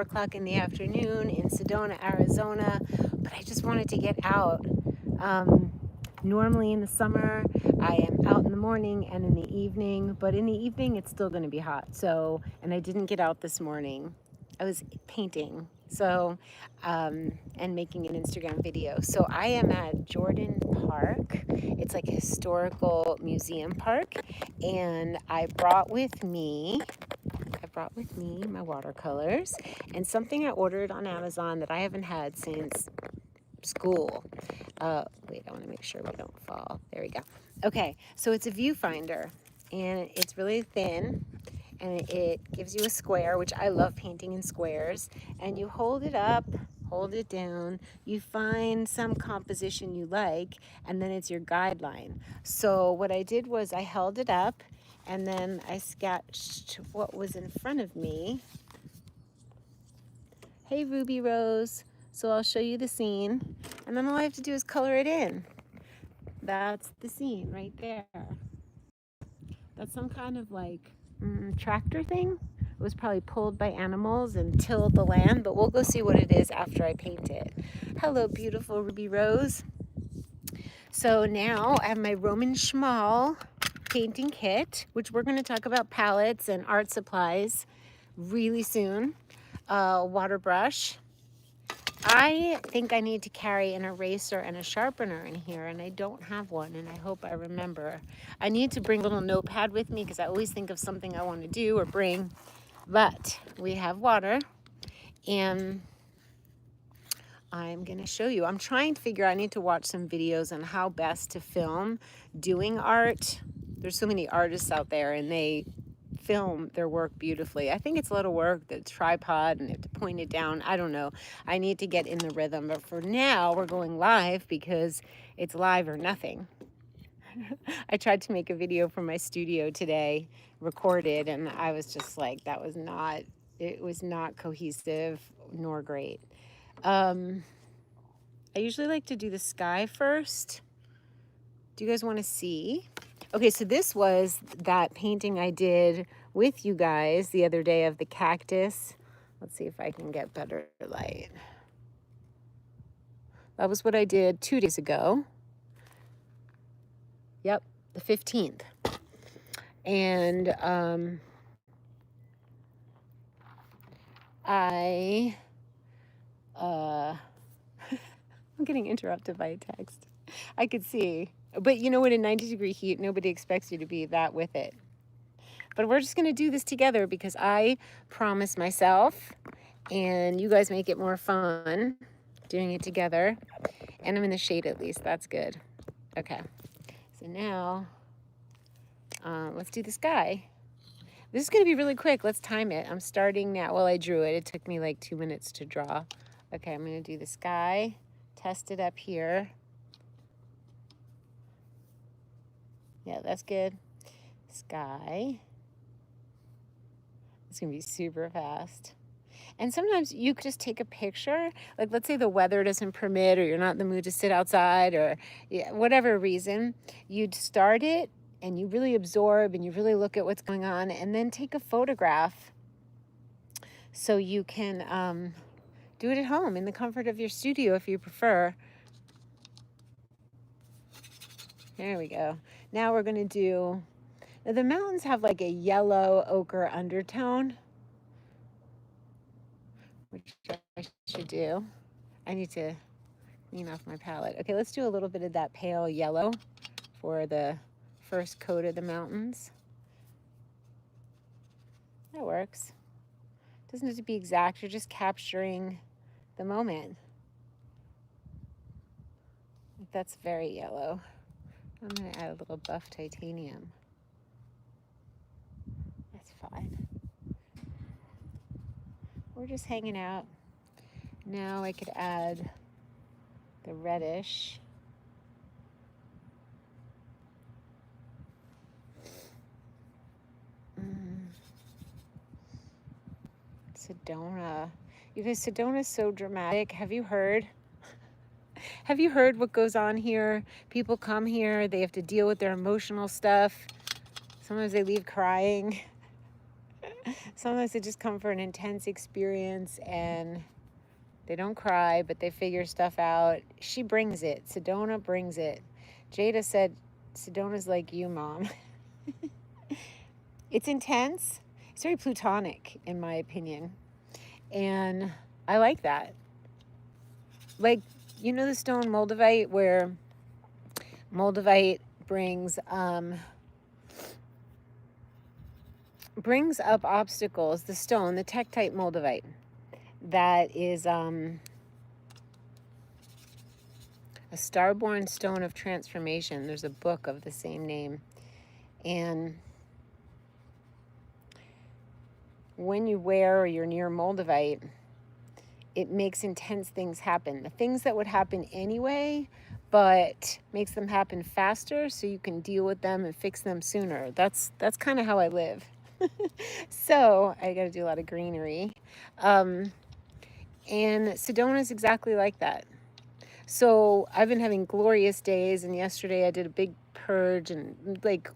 o'clock in the afternoon in Sedona, Arizona, but I just wanted to get out. Normally in the summer, I am out in the morning and in the evening, but in the evening, it's still going to be hot. So, and I didn't get out this morning. I was painting, so, and making an Instagram video. So I am at Jordan Park. It's like a historical museum park, and I brought with me my watercolors and something I ordered on Amazon that I haven't had since school. Wait, I want to make sure we don't fall. There we go. Okay, so it's a viewfinder, and it's really thin, and it gives you a square, which I love painting in squares, and you hold it up, hold it down, you find some composition you like, and then it's your guideline. So what I did was I held it up, and then I sketched what was in front of me. Hey, Ruby Rose. So I'll show you the scene, and then all I have to do is color it in. That's the scene right there. That's some kind of like tractor thing. It was probably pulled by animals and tilled the land, but we'll go see what it is after I paint it. Hello, beautiful Ruby Rose. So now I have my Roman Schmal painting kit, which we're going to talk about palettes and art supplies really soon. Water brush. I think I need to carry an eraser and a sharpener in here, and I don't have one, and I hope I remember. I need to bring a little notepad with me because I always think of something I want to do or bring, but we have water, and I'm going to show you. I'm trying to figure out, I need to watch some videos on how best to film doing art. There's so many artists out there, and they film their work beautifully. I think it's a lot of work, the tripod, and they have to point it down. I don't know. I need to get in the rhythm, but for now we're going live because it's live or nothing. I tried to make a video from my studio today, recorded, and I was just like, it was not cohesive nor great. I usually like to do the sky first. Do you guys want to see? Okay, so this was that painting I did with you guys the other day of the cactus. Let's see if I can get better light. That was what I did 2 days ago. Yep, the 15th. And I'm getting interrupted by a text. I could see. But you know, in a 90-degree heat, nobody expects you to be that with it. But we're just going to do this together because I promise myself, and you guys make it more fun doing it together. And I'm in the shade at least. That's good. Okay. So now, let's do the sky. This is going to be really quick. Let's time it. I'm starting now. Well, I drew it. It took me like 2 minutes to draw. Okay, I'm going to do the sky. Test it up here. Yeah, that's good. Sky. It's going to be super fast. And sometimes you could just take a picture. Like, let's say the weather doesn't permit, or you're not in the mood to sit outside, or whatever reason. You'd start it, and you really absorb, and you really look at what's going on, and then take a photograph so you can do it at home in the comfort of your studio if you prefer. There we go. Now we're going to do, now the mountains have like a yellow ochre undertone, which I should do. I need to clean off my palette. Okay, let's do a little bit of that pale yellow for the first coat of the mountains. That works. Doesn't have to be exact, you're just capturing the moment. That's very yellow. I'm going to add a little buff titanium. That's fine. We're just hanging out. Now I could add the reddish. Sedona. You guys, Sedona is so dramatic. Have you heard? Have you heard what goes on here? People come here, they have to deal with their emotional stuff. Sometimes they leave crying. Sometimes they just come for an intense experience and they don't cry, but they figure stuff out. She brings it. Sedona brings it. Jada said, Sedona's like you, Mom. It's intense. It's very plutonic, in my opinion. And I like that. Like, you know the stone moldavite, where moldavite brings up obstacles. The stone, the tektite moldavite, that is a starborn stone of transformation. There's a book of the same name. And when you wear or you're near moldavite, it makes intense things happen. The things that would happen anyway, but makes them happen faster so you can deal with them and fix them sooner. That's kind of how I live. So I got to do a lot of greenery. And Sedona is exactly like that. So I've been having glorious days, and yesterday I did a big purge and like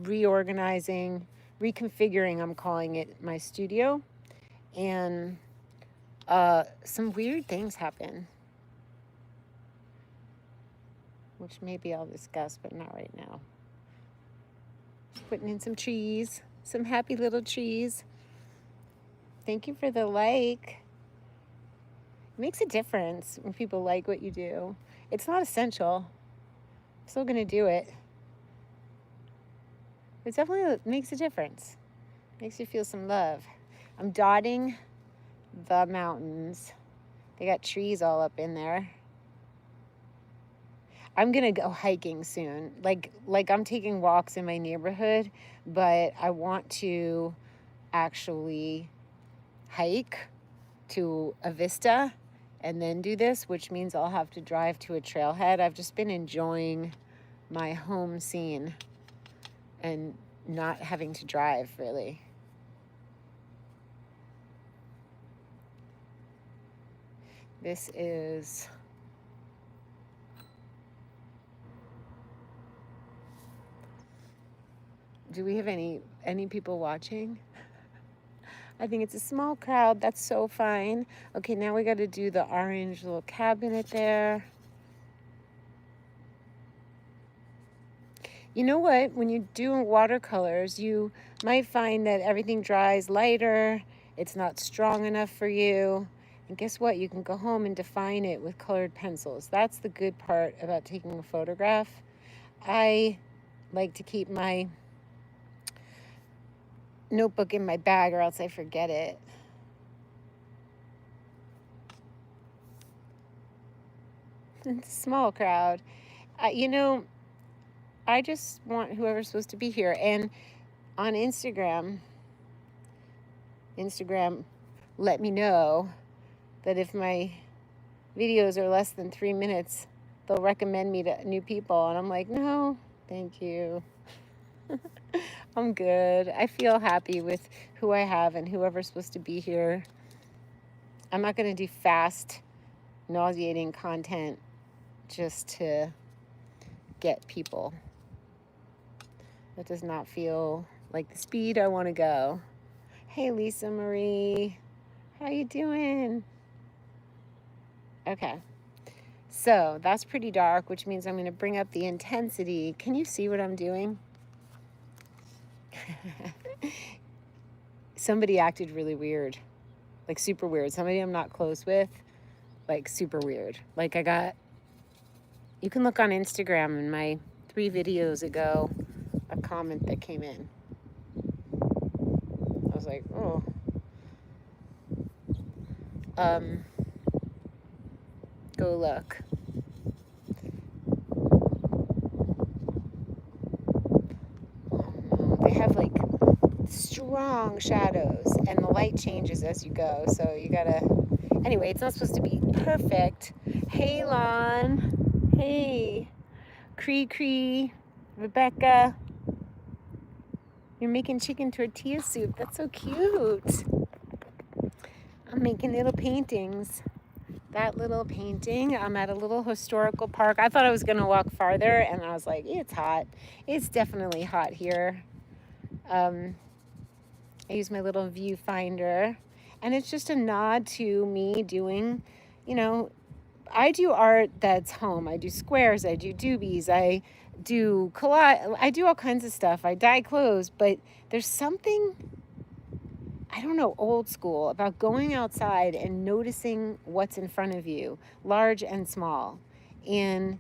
reorganizing, reconfiguring, I'm calling it, my studio. And some weird things happen, which maybe I'll discuss, but not right now. Just putting in some trees, some happy little trees. Thank you for the like. It makes a difference when people like what you do. It's not essential. I'm still gonna do it. It definitely makes a difference. Makes you feel some love. I'm dotting the mountains. They got trees all up in there. I'm gonna go hiking soon. Like I'm taking walks in my neighborhood, but I want to actually hike to a vista and then do this, which means I'll have to drive to a trailhead. I've just been enjoying my home scene and not having to drive, really. This is do we have any people watching? I think it's a small crowd. That's so fine. Okay, now we got to do the orange little cabinet there. You know what? When you're doing watercolors, you might find that everything dries lighter. It's not strong enough for you. And guess what? You can go home and define it with colored pencils. That's the good part about taking a photograph. I like to keep my notebook in my bag or else I forget it. It's a small crowd. You know, I just want whoever's supposed to be here. And on Instagram, let me know that if my videos are less than 3 minutes, they'll recommend me to new people. And I'm like, no, thank you. I'm good. I feel happy with who I have and whoever's supposed to be here. I'm not going to do fast, nauseating content just to get people. That does not feel like the speed I want to go. Hey, Lisa Marie. How you doing? Okay. So that's pretty dark, which means I'm going to bring up the intensity. Can you see what I'm doing? Somebody acted really weird, like super weird. Somebody I'm not close with, like super weird. Like you can look on Instagram in my 3 videos ago, a comment that came in. I was like, oh. Go look. They have like strong shadows and the light changes as you go, so you gotta, anyway, it's not supposed to be perfect. Hey Lon, hey Cree, Rebecca, you're making chicken tortilla soup. That's so cute. I'm making little paintings. That little painting, I'm at a little historical park. I thought I was gonna walk farther and I was like, it's hot. It's definitely hot here. I use my little viewfinder, and it's just a nod to me doing, you know, I do art that's home. I do squares, I do doobies, I do collage, I do all kinds of stuff. I dye clothes, but there's something, I don't know, old school about going outside and noticing what's in front of you, large and small. And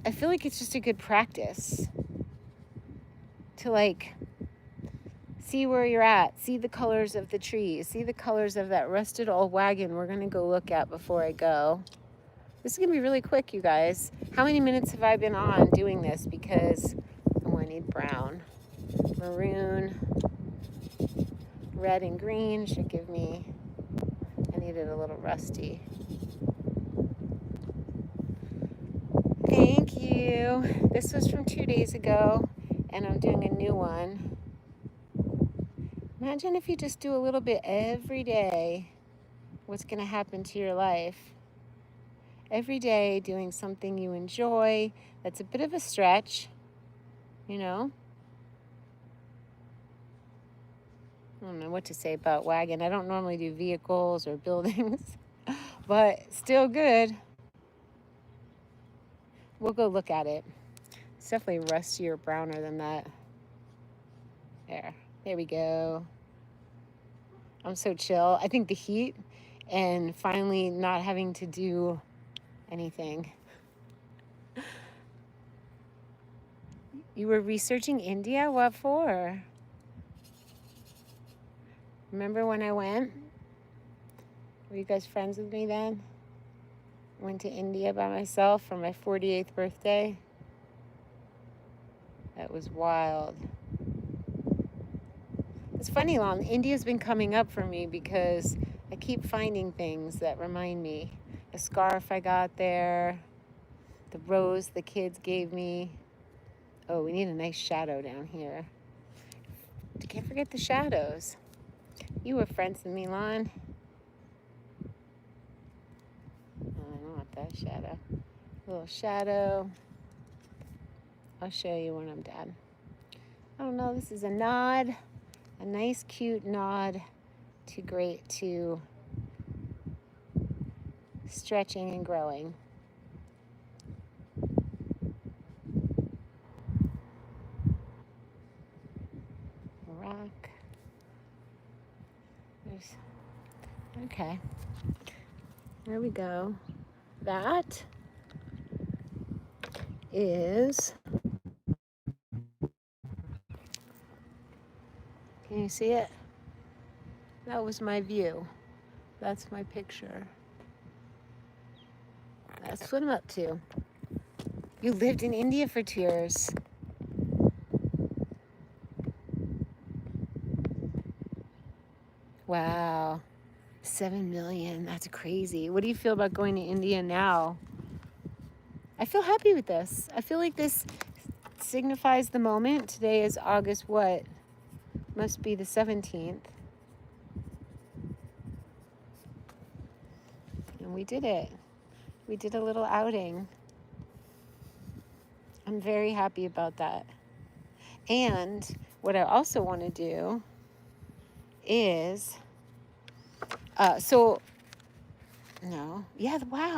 I feel like it's just a good practice to like see where you're at, see the colors of the trees, see the colors of that rusted old wagon we're gonna go look at before I go. This is gonna be really quick, you guys. How many minutes have I been on doing this? Because, oh, I need brown, maroon, red and green should give me, I need it a little rusty. Thank you. This was from 2 days ago, and I'm doing a new one. Imagine if you just do a little bit every day, what's going to happen to your life. Every day doing something you enjoy, that's a bit of a stretch, you know. I don't know what to say about wagon. I don't normally do vehicles or buildings, but still good. We'll go look at it. It's definitely rustier, browner than that. There we go. I'm so chill. I think the heat and finally not having to do anything. You were researching India? What for? Remember when I went? Were you guys friends with me then? Went to India by myself for my 48th birthday. That was wild. It's funny, Lon. India's been coming up for me because I keep finding things that remind me. The scarf I got there, the rose the kids gave me. Oh, we need a nice shadow down here. Can't forget the shadows. You were friends with me, Lon. Oh, I don't want that shadow. A little shadow. I'll show you when I'm done. I don't know, this is a nod. A nice, cute nod to stretching and growing. Rock. Okay. There we go. That is, can you see it? That was my view. That's my picture. That's what I'm up to. You lived in India for 2 years. Wow. 7 million. That's crazy. What do you feel about going to India now? I feel happy with this. I feel like this signifies the moment. Today is August what? Must be the 17th. And we did it. We did a little outing. I'm very happy about that. And what I also want to do is, wow,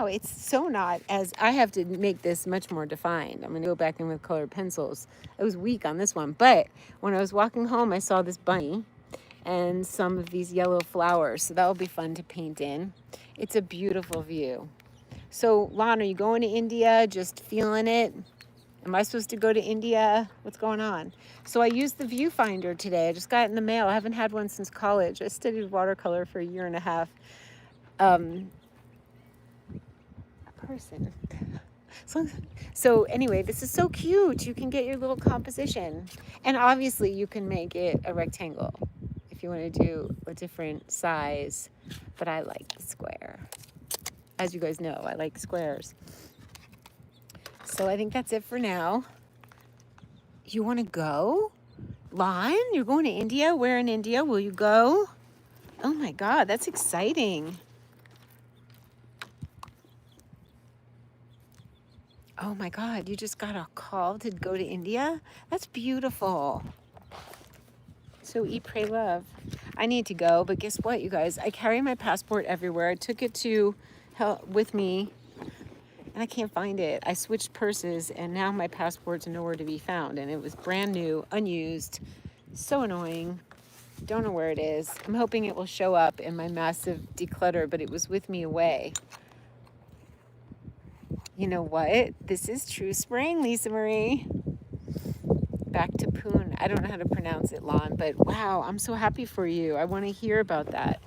it's so not, as I have to make this much more defined. I'm going to go back in with colored pencils. I was weak on this one, but when I was walking home, I saw this bunny and some of these yellow flowers, so that will be fun to paint in. It's a beautiful view. So, Lon, are you going to India? Just feeling it? Am I supposed to go to India? What's going on? So I used the viewfinder today. I just got it in the mail. I haven't had one since college. I studied watercolor for 1.5 years. Person. So anyway, this is so cute. You can get your little composition. And obviously you can make it a rectangle if you want to do a different size. But I like the square. As you guys know, I like squares. So I think that's it for now. You want to go? Lon, you're going to India? Where in India? Will you go? Oh my God, that's exciting. Oh my God, you just got a call to go to India? That's beautiful. So eat, pray, love. I need to go, but guess what, you guys? I carry my passport everywhere. I took it to with me, and I can't find it. I switched purses, and now my passport's nowhere to be found. And it was brand new, unused. So annoying. Don't know where it is. I'm hoping it will show up in my massive declutter, but it was with me away. You know what? This is true spring, Lisa Marie. Back to Poon. I don't know how to pronounce it, Lon, but wow, I'm so happy for you. I want to hear about that.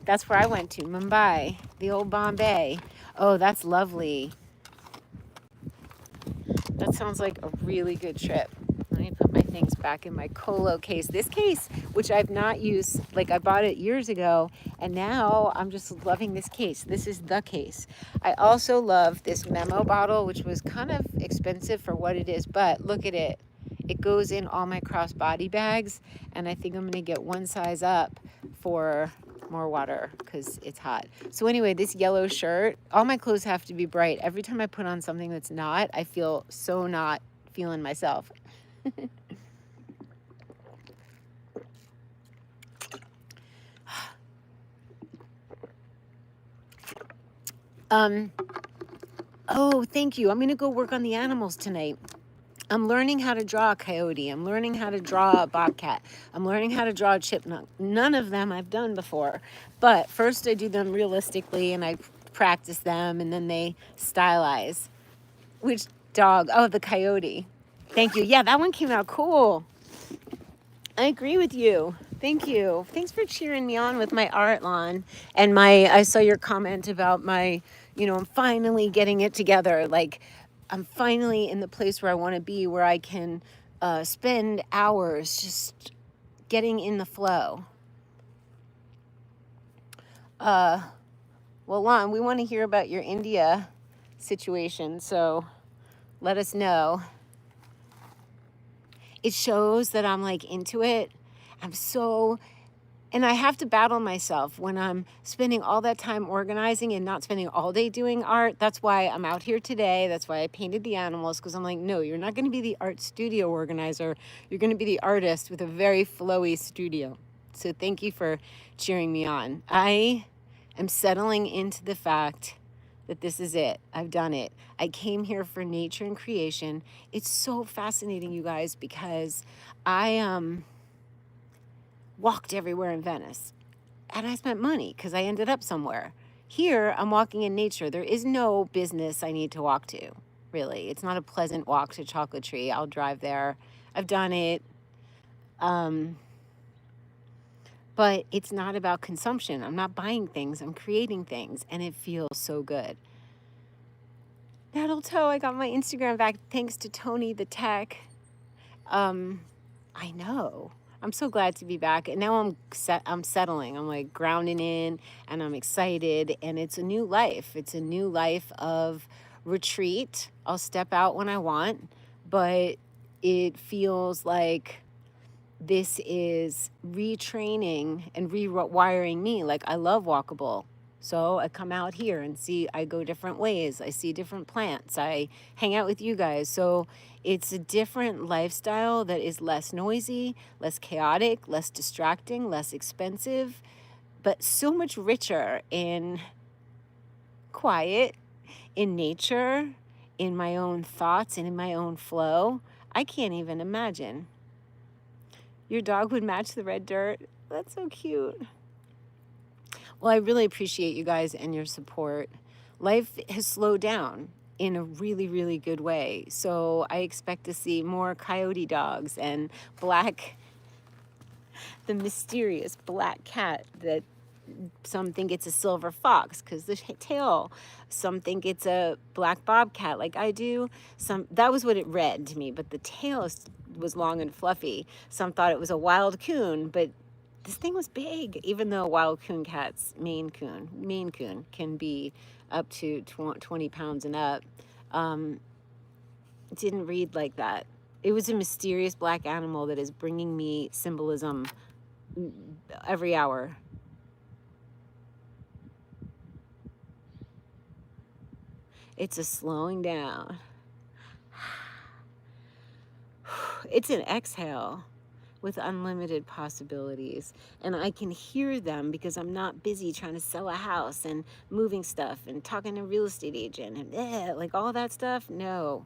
That's where I went to, Mumbai, the old Bombay. Oh, that's lovely. That sounds like a really good trip. Let me put my things back in my Colo case. This case, which I've not used, like I bought it years ago, and now I'm just loving this case. This is the case. I also love this memo bottle, which was kind of expensive for what it is, but look at it. It goes in all my crossbody bags, and I think I'm gonna get one size up for more water because it's hot. So anyway, this yellow shirt, all my clothes have to be bright. Every time I put on something that's not, I feel so not feeling myself. Oh, thank you. I'm gonna go work on the animals tonight. I'm learning how to draw a coyote. I'm learning how to draw a bobcat. I'm learning how to draw a chipmunk. None of them I've done before. But first I do them realistically and I practice them and then they stylize. Which dog? Oh, the coyote. Thank you. Yeah, that one came out cool. I agree with you. Thank you. Thanks for cheering me on with my art, Lon. And I saw your comment about my, I'm finally getting it together. Like, I'm finally in the place where I want to be, where I can spend hours just getting in the flow. Well, Lon, we want to hear about your India situation, so let us know. It shows that I'm like into it. And I have to battle myself when I'm spending all that time organizing and not spending all day doing art. That's why I'm out here today. That's why I painted the animals, because I'm like, no, you're not going to be the art studio organizer. You're going to be the artist with a very flowy studio. So thank you for cheering me on. I am settling into the fact that this is it. I've done it. I came here for nature and creation. It's so fascinating, you guys, because I walked everywhere in Venice and I spent money because I ended up somewhere. Here, I'm walking in nature. There is no business I need to walk to, really. It's not a pleasant walk to Chocolate Tree. I'll drive there. I've done it. But it's not about consumption. I'm not buying things. I'm creating things, and it feels so good. That'll toe. I got my Instagram back thanks to Tony the tech. I know. I'm so glad to be back. And now I'm settling. I'm like grounding in and I'm excited. And it's a new life. It's a new life of retreat. I'll step out when I want, but it feels like this is retraining and rewiring me. Like I love walkable. So I come out here and I go different ways. I see different plants. I hang out with you guys. So it's a different lifestyle that is less noisy, less chaotic, less distracting, less expensive, but so much richer in quiet, in nature, in my own thoughts, and in my own flow. I can't even imagine. Your dog would match the red dirt. That's so cute. Well, I really appreciate you guys and your support. Life has slowed down in a really, really good way. So I expect to see more coyote dogs and the mysterious black cat that some think it's a silver fox because the tail. Some think it's a black bobcat like I do. That was what it read to me, but the tail was long and fluffy. Some thought it was a wild coon, but this thing was big, even though wild coon cats, Maine Coon can be up to 20 pounds and up. It didn't read like that. It was a mysterious black animal that is bringing me symbolism every hour. It's a slowing down. It's an exhale with unlimited possibilities. And I can hear them because I'm not busy trying to sell a house and moving stuff and talking to a real estate agent and like all that stuff. No,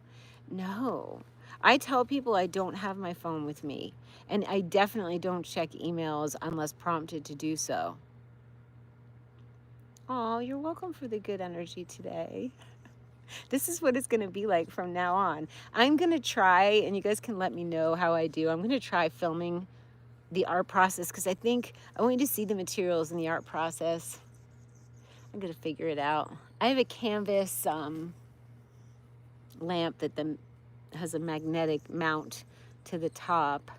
no. I tell people I don't have my phone with me, and I definitely don't check emails unless prompted to do so. Oh, you're welcome for the good energy today. This is what it's going to be like from now on. I'm going to try, and you guys can let me know how I do. I'm going to try filming the art process because I think I want you to see the materials in the art process. I'm going to figure it out. I have a canvas lamp that has a magnetic mount to the top.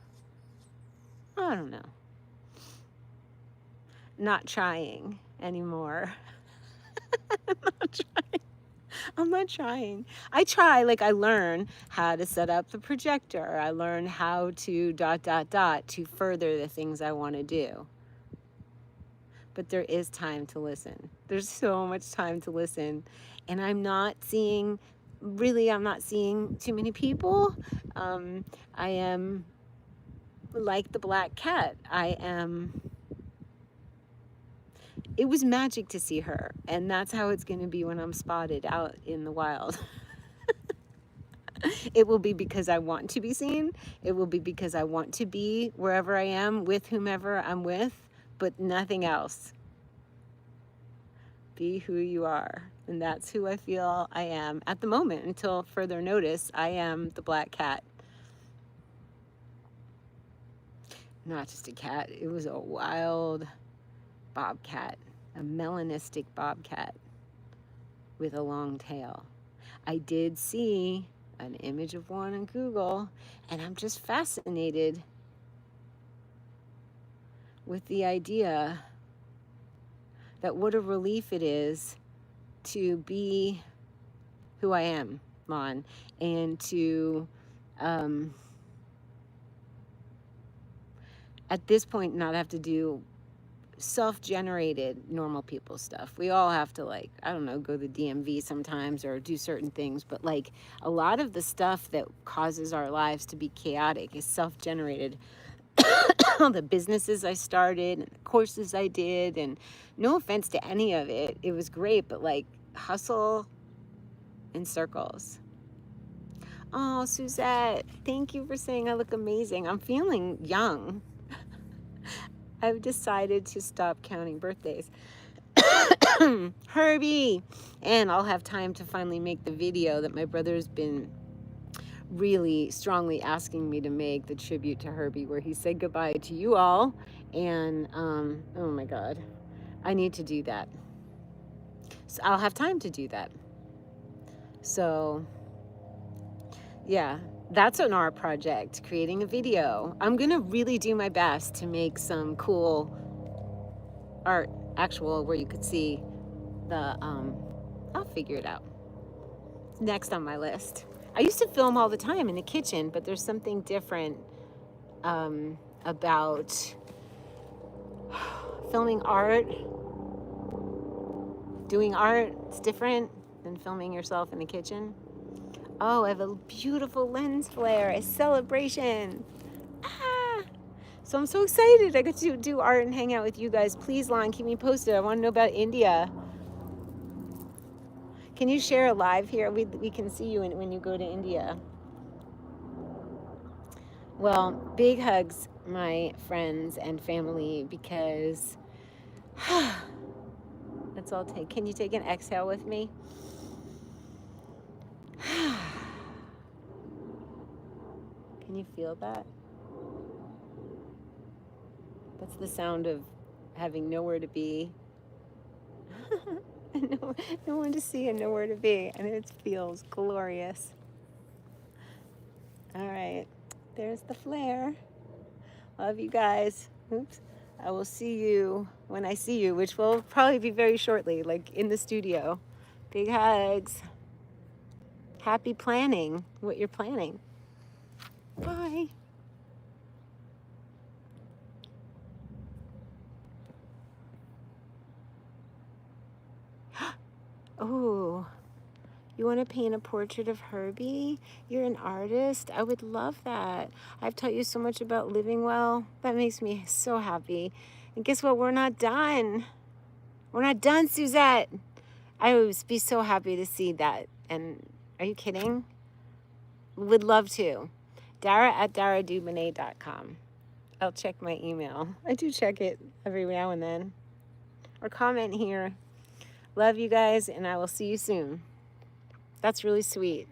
I don't know. Not trying anymore. I'm not trying. I try, like I learn how to set up the projector. I learn how to ... to further the things I want to do. But there is time to listen. There's so much time to listen. And I'm not seeing too many people. I am like the black cat. It was magic to see her. And that's how it's going to be when I'm spotted out in the wild. It will be because I want to be seen. It will be because I want to be wherever I am with whomever I'm with, but nothing else. Be who you are. And that's who I feel I am at the moment. Until further notice, I am the black cat. Not just a cat, it was a wild bobcat, a melanistic bobcat with a long tail. I did see an image of one on Google, and I'm just fascinated with the idea that what a relief it is to be who I am, Lon, and to, at this point, not have to do self-generated normal people stuff. We all have to, like, I don't know, go to the DMV sometimes or do certain things, but like a lot of the stuff that causes our lives to be chaotic is self-generated. All the businesses I started and the courses I did, and no offense to any of it, it was great, but like hustle in circles. Oh, Suzette, thank you for saying I look amazing. I'm feeling young. I've decided to stop counting birthdays. Herbie, and I'll have time to finally make the video that my brother's been really strongly asking me to make, the tribute to Herbie, where he said goodbye to you all. And oh my God, I need to do that. So I'll have time to do that. So yeah, that's an art project, creating a video. I'm gonna really do my best to make some cool art, actual, where you could see the, I'll figure it out. Next on my list. I used to film all the time in the kitchen, but there's something different about filming art, doing art. It's different than filming yourself in the kitchen. Oh, I have a beautiful lens flare, a celebration. Ah! So I'm so excited I get to do art and hang out with you guys. Please, Lon, keep me posted. I want to know about India. Can you share a live here? We can see you when you go to India. Well, big hugs, my friends and family, because that's all take. Can you take an exhale with me? Can you feel that? That's the sound of having nowhere to be. No one to see and nowhere to be. And it feels glorious. All right. There's the flare. Love you guys. Oops. I will see you when I see you, which will probably be very shortly, like in the studio. Big hugs. Happy planning what you're planning. Bye. Oh, You want to paint a portrait of Herbie? You're an artist? I would love that. I've taught you so much about living well. That makes me so happy. And guess what? We're not done. We're not done, Suzette. I would be so happy to see that. And are you kidding? Would love to. Dara at daradubinet.com. I'll check my email. I do check it every now and then. Or comment here. Love you guys, and I will see you soon. That's really sweet.